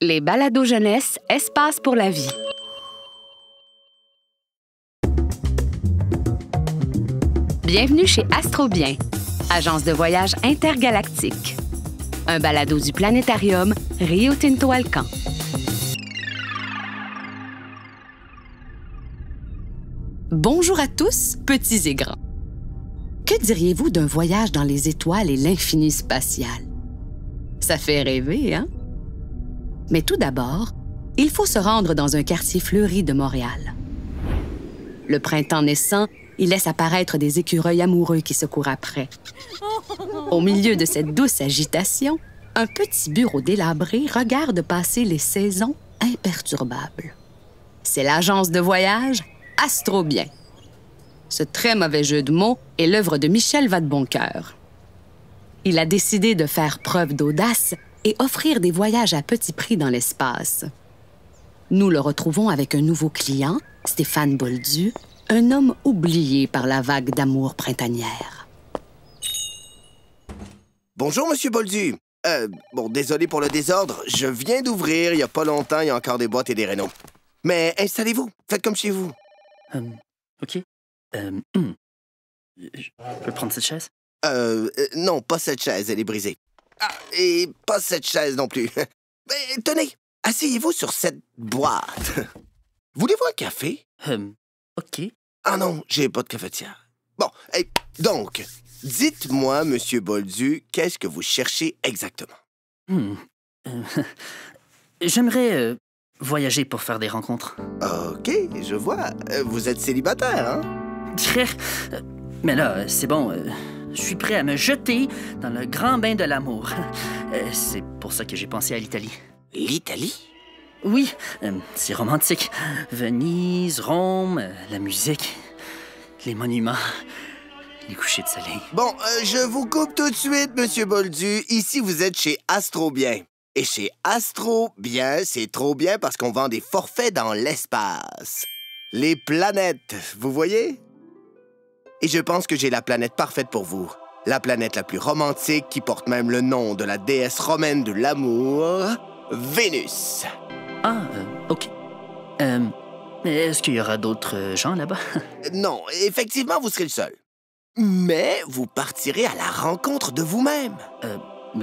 Les balados jeunesse, espace pour la vie. Bienvenue chez Astrobien, agence de voyage intergalactique. Un balado du planétarium Rio Tinto Alcan. Bonjour à tous, petits et grands. Que diriez-vous d'un voyage dans les étoiles et l'infini spatial? Ça fait rêver, hein? Mais tout d'abord, il faut se rendre dans un quartier fleuri de Montréal. Le printemps naissant, il laisse apparaître des écureuils amoureux qui se courent après. Au milieu de cette douce agitation, un petit bureau délabré regarde passer les saisons imperturbables. C'est l'agence de voyage Astrobien. Ce très mauvais jeu de mots est l'œuvre de Michel Vadeboncoeur. Il a décidé de faire preuve d'audace et offrir des voyages à petit prix dans l'espace. Nous le retrouvons avec un nouveau client, Stéphane Boldu, un homme oublié par la vague d'amour printanière. Bonjour, Monsieur Boldu. Désolé pour le désordre. Je viens d'ouvrir, il n'y a pas longtemps, il y a encore des boîtes et des rénaux. Mais installez-vous, faites comme chez vous. OK. Je peux prendre cette chaise? Non, pas cette chaise, elle est brisée. Ah, et pas cette chaise non plus. Mais tenez, asseyez-vous sur cette boîte. Voulez-vous un café? OK. Ah non, j'ai pas de cafetière. Bon, donc, dites-moi, Monsieur Boldu, qu'est-ce que vous cherchez exactement? J'aimerais voyager pour faire des rencontres. OK, je vois. Vous êtes célibataire, hein? Mais là, c'est bon. Je suis prêt à me jeter dans le grand bain de l'amour. C'est pour ça que j'ai pensé à l'Italie. L'Italie? Oui, c'est romantique. Venise, Rome, la musique, les monuments, les couchers de soleil. Bon, je vous coupe tout de suite, Monsieur Boldu. Ici, vous êtes chez Astrobien. Et chez Astrobien, c'est trop bien parce qu'on vend des forfaits dans l'espace. Les planètes, vous voyez? Et je pense que j'ai la planète parfaite pour vous. La planète la plus romantique qui porte même le nom de la déesse romaine de l'amour, Vénus. Ah, OK. Est-ce qu'il y aura d'autres gens là-bas? Non, effectivement, vous serez le seul. Mais vous partirez à la rencontre de vous-même.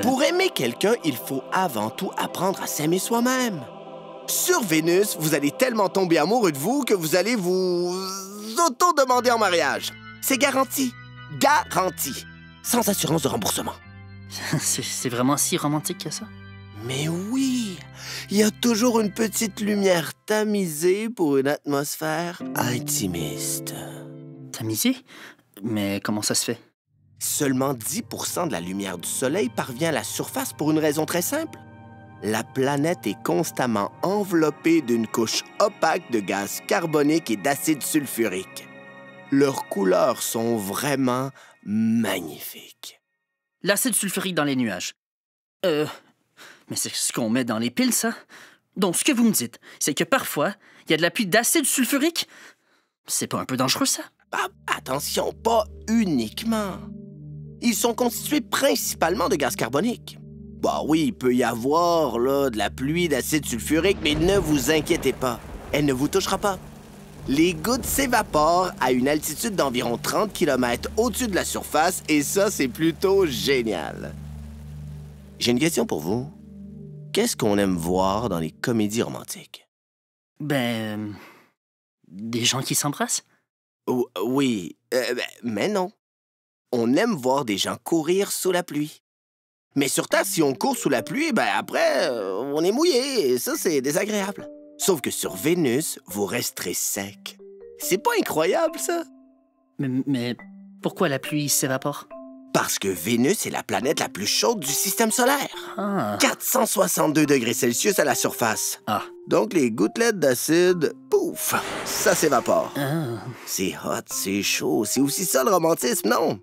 Pour aimer quelqu'un, il faut avant tout apprendre à s'aimer soi-même. Sur Vénus, vous allez tellement tomber amoureux de vous que vous allez vous auto-demander en mariage. C'est garanti. Garanti. Sans assurance de remboursement. C'est vraiment si romantique que ça? Mais oui, il y a toujours une petite lumière tamisée pour une atmosphère intimiste. Tamisé? Mais comment ça se fait? Seulement 10% de la lumière du Soleil parvient à la surface pour une raison très simple. La planète est constamment enveloppée d'une couche opaque de gaz carbonique et d'acide sulfurique. Leurs couleurs sont vraiment magnifiques. L'acide sulfurique dans les nuages. Mais c'est ce qu'on met dans les piles, ça? Donc, ce que vous me dites, c'est que parfois, il y a de la pluie d'acide sulfurique? C'est pas un peu dangereux, ça? Ah, attention, pas uniquement. Ils sont constitués principalement de gaz carbonique. Bah oui, il peut y avoir là, de la pluie d'acide sulfurique, mais ne vous inquiétez pas, elle ne vous touchera pas. Les gouttes s'évaporent à une altitude d'environ 30 km au-dessus de la surface, et ça, c'est plutôt génial. J'ai une question pour vous. Qu'est-ce qu'on aime voir dans les comédies romantiques? Des gens qui s'embrassent? Oui, mais non. On aime voir des gens courir sous la pluie. Mais sur Terre, si on court sous la pluie, après, on est mouillé, et ça, c'est désagréable. Sauf que sur Vénus, vous resterez sec. C'est pas incroyable, ça? Mais pourquoi la pluie s'évapore? Parce que Vénus est la planète la plus chaude du système solaire. Ah. 462 degrés Celsius à la surface. Ah. Donc les gouttelettes d'acide, pouf, ça s'évapore. Ah. C'est hot, c'est chaud, c'est aussi ça le romantisme, non?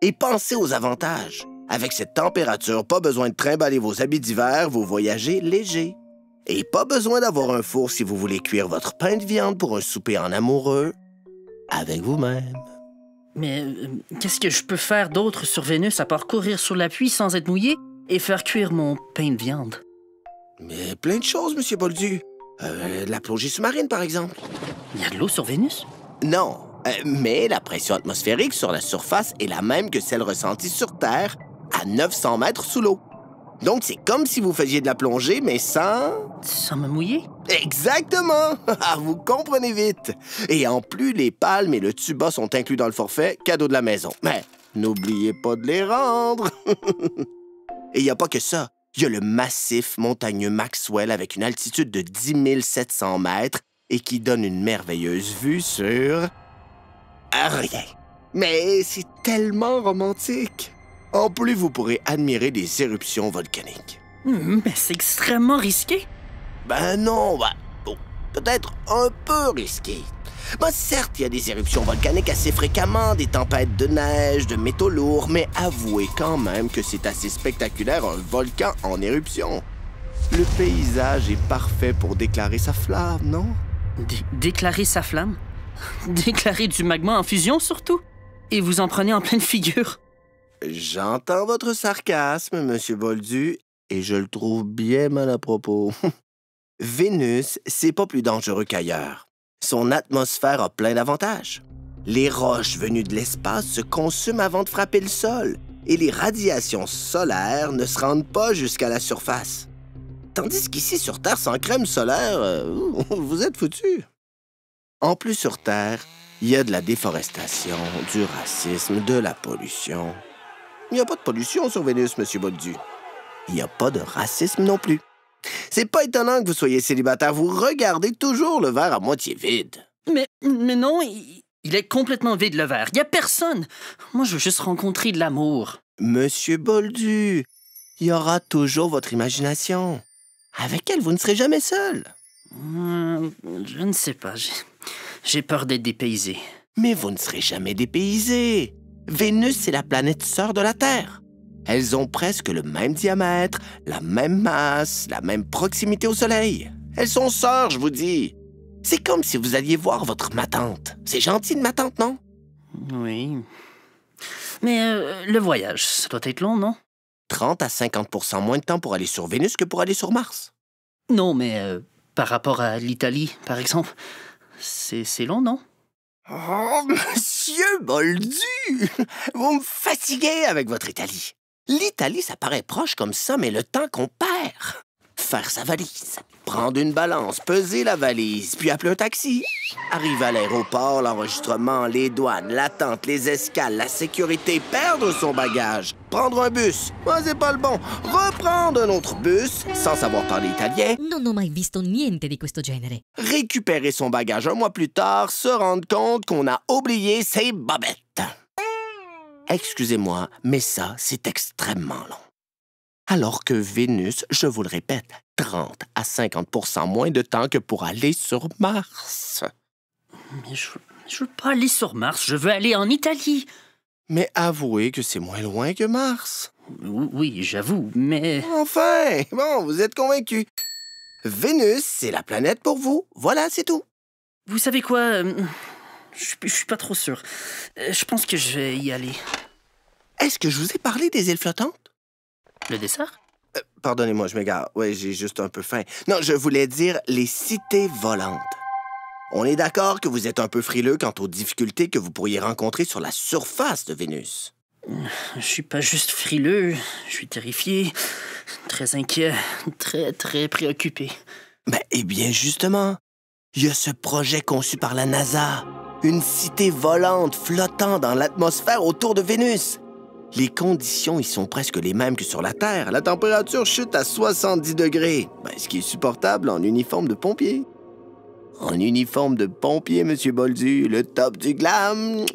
Et pensez aux avantages. Avec cette température, pas besoin de trimballer vos habits d'hiver, vous voyagez léger. Et pas besoin d'avoir un four si vous voulez cuire votre pain de viande pour un souper en amoureux avec vous-même. Mais qu'est-ce que je peux faire d'autre sur Vénus à part courir sous la pluie sans être mouillé et faire cuire mon pain de viande? Mais plein de choses, Monsieur Boldu. La plongée sous-marine, par exemple. Il y a de l'eau sur Vénus? Non, mais la pression atmosphérique sur la surface est la même que celle ressentie sur Terre, à 900 mètres sous l'eau. Donc, c'est comme si vous faisiez de la plongée, mais sans... Sans me mouiller? Exactement! Vous comprenez vite. Et en plus, les palmes et le tuba sont inclus dans le forfait, cadeau de la maison. Mais n'oubliez pas de les rendre. Et il n'y a pas que ça. Il y a le massif montagneux Maxwell avec une altitude de 10 700 mètres et qui donne une merveilleuse vue sur... rien. Mais c'est tellement romantique. En plus, vous pourrez admirer des éruptions volcaniques. Mais c'est extrêmement risqué. Ben non, bon, peut-être un peu risqué. Ben certes, il y a des éruptions volcaniques assez fréquemment, des tempêtes de neige, de métaux lourds, mais avouez quand même que c'est assez spectaculaire un volcan en éruption. Le paysage est parfait pour déclarer sa flamme, non? Déclarer sa flamme? Déclarer du magma en fusion, surtout? Et vous en prenez en pleine figure? J'entends votre sarcasme, Monsieur Boldu, et je le trouve bien mal à propos. Vénus, c'est pas plus dangereux qu'ailleurs. Son atmosphère a plein d'avantages. Les roches venues de l'espace se consument avant de frapper le sol, et les radiations solaires ne se rendent pas jusqu'à la surface. Tandis qu'ici, sur Terre, sans crème solaire, vous êtes foutus. En plus, sur Terre, il y a de la déforestation, du racisme, de la pollution. Il n'y a pas de pollution sur Vénus, Monsieur Boldu. Il n'y a pas de racisme non plus. C'est pas étonnant que vous soyez célibataire. Vous regardez toujours le verre à moitié vide. Mais non, il est complètement vide, le verre. Il n'y a personne. Moi, je veux juste rencontrer de l'amour. Monsieur Boldu, il y aura toujours votre imagination. Avec elle, vous ne serez jamais seul. Je ne sais pas. J'ai peur d'être dépaysé. Mais vous ne serez jamais dépaysé. Vénus, c'est la planète sœur de la Terre. Elles ont presque le même diamètre, la même masse, la même proximité au Soleil. Elles sont sœurs, je vous dis. C'est comme si vous alliez voir votre ma-tante. C'est gentil de ma-tante, non? Oui. Mais le voyage, ça doit être long, non? 30 à 50% moins de temps pour aller sur Vénus que pour aller sur Mars. Non, mais par rapport à l'Italie, par exemple, c'est long, non? Oh, Monsieur Boldu! Vous me fatiguez avec votre Italie. L'Italie, ça paraît proche comme ça, mais le temps qu'on perd. Faire sa valise, prendre une balance, peser la valise, puis appeler un taxi. Arriver à l'aéroport, l'enregistrement, les douanes, l'attente, les escales, la sécurité, perdre son bagage, prendre un bus, c'est pas le bon, reprendre un autre bus, sans savoir parler italien. Non ho mai visto niente di questo genere. Récupérer son bagage un mois plus tard, se rendre compte qu'on a oublié ses bobettes. Excusez-moi, mais ça, c'est extrêmement long. Alors que Vénus, je vous le répète, 30 à 50% moins de temps que pour aller sur Mars. Mais je veux pas aller sur Mars, je veux aller en Italie. Mais avouez que c'est moins loin que Mars. Oui, j'avoue, mais... Enfin, bon, vous êtes convaincu. Vénus, c'est la planète pour vous. Voilà, c'est tout. Vous savez quoi? Je suis pas trop sûr. Je pense que je vais y aller. Est-ce que je vous ai parlé des îles flottantes? Le dessert? Pardonnez-moi, je m'égare. Ouais, j'ai juste un peu faim. Non, je voulais dire les cités volantes. On est d'accord que vous êtes un peu frileux quant aux difficultés que vous pourriez rencontrer sur la surface de Vénus. Je suis pas juste frileux, je suis terrifié, très inquiet, très préoccupé. Eh bien, justement, il y a ce projet conçu par la NASA. Une cité volante flottant dans l'atmosphère autour de Vénus. Les conditions y sont presque les mêmes que sur la Terre. La température chute à 70 degrés, ce qui est supportable en uniforme de pompier. En uniforme de pompier, Monsieur Boldu, le top du glam.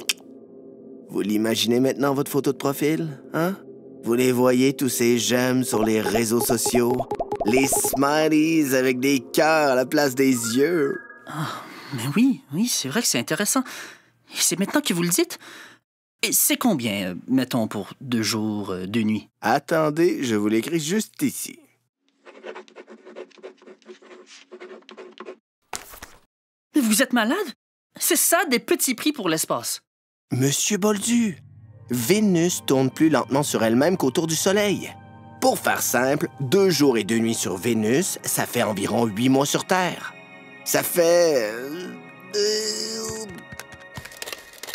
Vous l'imaginez maintenant, votre photo de profil, hein? Vous les voyez, tous ces j'aime sur les réseaux sociaux? Les smileys avec des cœurs à la place des yeux. Mais oui, c'est vrai que c'est intéressant. Et c'est maintenant que vous le dites? Et c'est combien, mettons, pour 2 jours, 2 nuits? Attendez, je vous l'écris juste ici. Mais vous êtes malade? C'est ça, des petits prix pour l'espace. Monsieur Boldu, Vénus tourne plus lentement sur elle-même qu'autour du Soleil. Pour faire simple, 2 jours et 2 nuits sur Vénus, ça fait environ 8 mois sur Terre. Ça fait...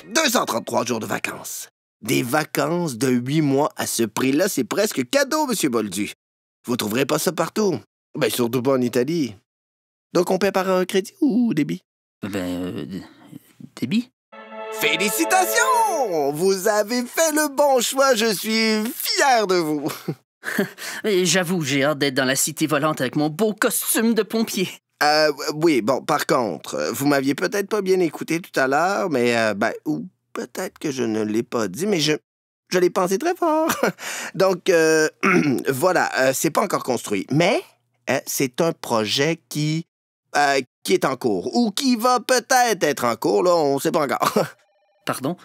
233 jours de vacances. Des vacances de 8 mois à ce prix-là, c'est presque cadeau, M. Boldu. Vous trouverez pas ça partout. Ben, surtout pas en Italie. Donc, on paie par crédit ou débit? Débit? Félicitations! Vous avez fait le bon choix, je suis fier de vous. J'avoue, j'ai hâte d'être dans la cité volante avec mon beau costume de pompier. Oui, bon, par contre, vous m'aviez peut-être pas bien écouté tout à l'heure, mais, ou peut-être que je ne l'ai pas dit, mais je l'ai pensé très fort. Donc, voilà, c'est pas encore construit, mais c'est un projet qui est en cours, ou qui va peut-être être en cours, là, on sait pas encore. Pardon?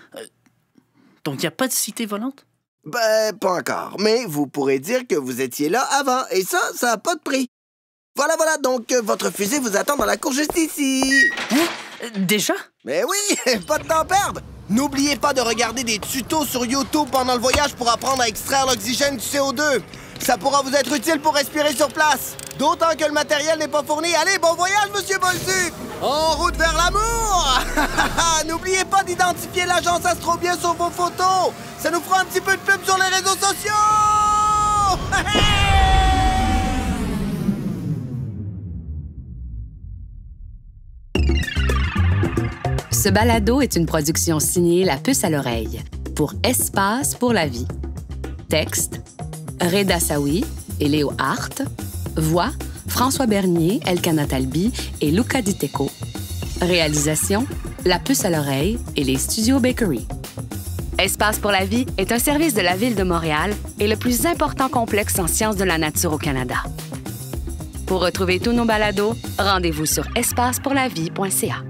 Donc, il n'y a pas de cité volante? Ben, pas encore, mais vous pourrez dire que vous étiez là avant, et ça n'a pas de prix. Voilà, donc votre fusée vous attend dans la cour juste ici. Hein? Déjà? Mais oui, pas de temps à perdre. N'oubliez pas de regarder des tutos sur YouTube pendant le voyage pour apprendre à extraire l'oxygène du CO2. Ça pourra vous être utile pour respirer sur place. D'autant que le matériel n'est pas fourni. Allez, bon voyage, Monsieur Boldu! En route vers l'amour! N'oubliez pas d'identifier l'agence Astrobien sur vos photos. Ça nous fera un petit peu de pub sur les réseaux sociaux! Ce balado est une production signée La Puce à l'oreille pour Espace pour la vie. Texte, Reda Saoui et Léo Hart. Voix, François Bernier, Elkana Talbi et Luca Di Teco. Réalisation, La Puce à l'oreille et les Studios Bakery. Espace pour la vie est un service de la Ville de Montréal et le plus important complexe en sciences de la nature au Canada. Pour retrouver tous nos balados, rendez-vous sur espacepourlavie.ca.